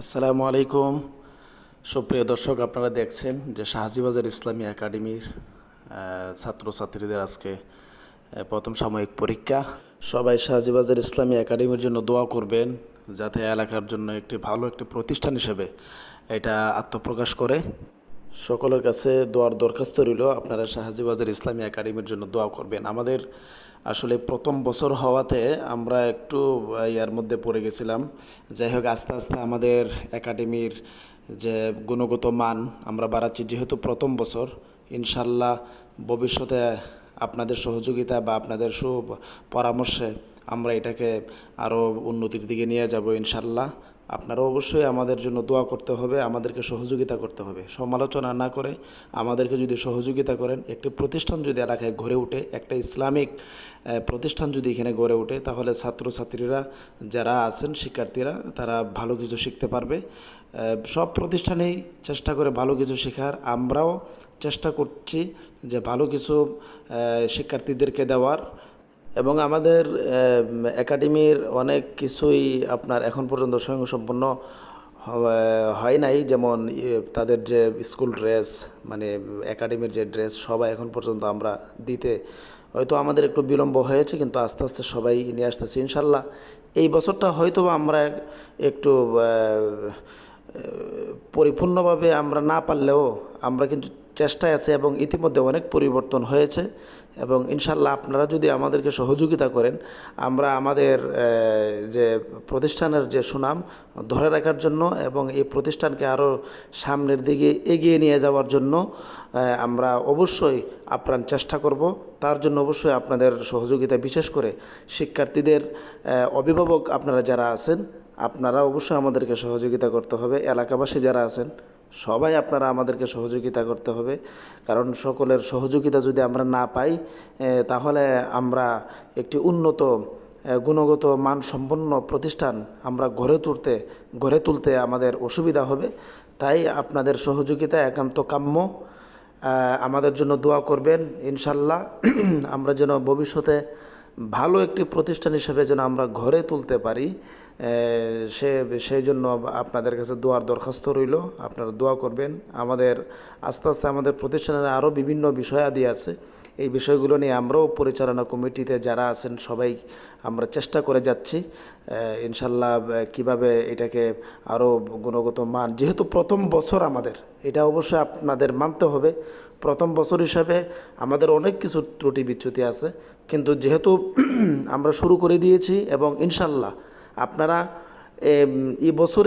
আসসালামু আলাইকুম। সুপ্রিয় দর্শক, আপনারা দেখছেন যে শাহজিবাজার ইসলামী একাডেমির ছাত্রছাত্রীদের আজকে প্রথম সাময়িক পরীক্ষা। সবাই শাহজিবাজার ইসলামী একাডেমির জন্য দোয়া করবেন, যাতে এলাকার জন্য একটি ভালো একটি প্রতিষ্ঠান হিসেবে এটা আত্মপ্রকাশ করে। সকলের কাছে দোয়ার দরখাস্ত রইল, আপনারা শাহজিবাজার ইসলামী একাডেমির জন্য দোয়া করবেন। আমাদের আসলে প্রথম বছর হওয়াতে আমরা একটু ইয়ার মধ্যে পড়ে গেছিলাম। যাই হোক, আস্তে আস্তে আমাদের একাডেমির যে গুণগত মান আমরা বাড়াচ্ছি, যেহেতু প্রথম বছর। ইনশাল্লাহ ভবিষ্যতে আপনাদের সহযোগিতা বা আপনাদের পরামর্শে আমরা এটাকে আরও উন্নতির দিকে নিয়ে যাব ইনশাল্লাহ। আপনারা অবশ্যই আমাদের জন্য দোয়া করতে হবে, আমাদেরকে সহযোগিতা করতে হবে। সমালোচনা না করে আমাদেরকে যদি সহযোগিতা করেন, একটি প্রতিষ্ঠান যদি এলাকায় গড়ে ওঠে, একটা ইসলামিক প্রতিষ্ঠান যদি এখানে গড়ে ওঠে, তাহলে ছাত্রছাত্রীরা যারা আছেন, শিক্ষার্থীরা, তারা ভালো কিছু শিখতে পারবে। সব প্রতিষ্ঠানেই চেষ্টা করে ভালো কিছু শেখার, আমরাও চেষ্টা করছি যে ভালো কিছু শিক্ষার্থীদেরকে দেওয়ার। এবং আমাদের একাডেমির অনেক কিছুই আপনার এখন পর্যন্ত স্বয়ংসম্পূর্ণ হয় নাই। যেমন তাদের যে স্কুল ড্রেস, মানে একাডেমির যে ড্রেস, সবাই এখন পর্যন্ত আমরা দিতে হয়তো আমাদের একটু বিলম্ব হয়েছে, কিন্তু আস্তে আস্তে সবাই নিয়ে আসতেছি ইনশাল্লাহ। এই বছরটা হয়তো আমরা একটু পরিপূর্ণভাবে আমরা না পারলেও আমরা কিন্তু চেষ্টায় আছে, এবং ইতিমধ্যে অনেক পরিবর্তন হয়েছে। এবং ইনশাল্লাহ আপনারা যদি আমাদেরকে সহযোগিতা করেন, আমরা আমাদের যে প্রতিষ্ঠানের যে সুনাম ধরে রাখার জন্য এবং এই প্রতিষ্ঠানকে আরও সামনের দিকে এগিয়ে নিয়ে যাওয়ার জন্য আমরা অবশ্যই আপ্রাণ চেষ্টা করব। তার জন্য অবশ্যই আপনাদের সহযোগিতা, বিশেষ করে শিক্ষার্থীদের অভিভাবক আপনারা যারা আছেন, আপনারা অবশ্যই আমাদেরকে সহযোগিতা করতে হবে। এলাকাবাসী যারা আছেন, সবাই আপনারা আমাদেরকে সহযোগিতা করতে হবে। কারণ সকলের সহযোগিতা যদি আমরা না পাই, তাহলে আমরা একটি উন্নত গুণগত মানসম্পন্ন প্রতিষ্ঠান আমরা গড়ে তুলতে আমাদের অসুবিধা হবে। তাই আপনাদের সহযোগিতা একান্ত কাম্য। আমাদের জন্য দোয়া করবেন ইনশাল্লাহ। আমরা যেন ভবিষ্যতে ভালো একটি প্রতিষ্ঠান হিসেবে যেন আমরা গড়ে তুলতে পারি, সেই জন্য আপনাদের কাছে দোয়ার দরখাস্ত রইল। আপনারা দোয়া করবেন। আমাদের আস্তে আস্তে আমাদের প্রতিষ্ঠানের আরও বিভিন্ন বিষয়াদি আছে, এই বিষয়গুলো নিয়ে আমরাও পরিচালনা কমিটিতে যারা আছেন সবাই আমরা চেষ্টা করে যাচ্ছি ইনশাল্লাহ কিভাবে এটাকে আরও গুণগত মান, যেহেতু প্রথম বছর আমাদের, এটা অবশ্যই আপনাদের মানতে হবে। প্রথম বছর হিসাবে আমাদের অনেক কিছু ত্রুটি বিচ্যুতি আছে, কিন্তু যেহেতু আমরা শুরু করে দিয়েছি এবং ইনশাল্লাহ আপনারা এই বছরেই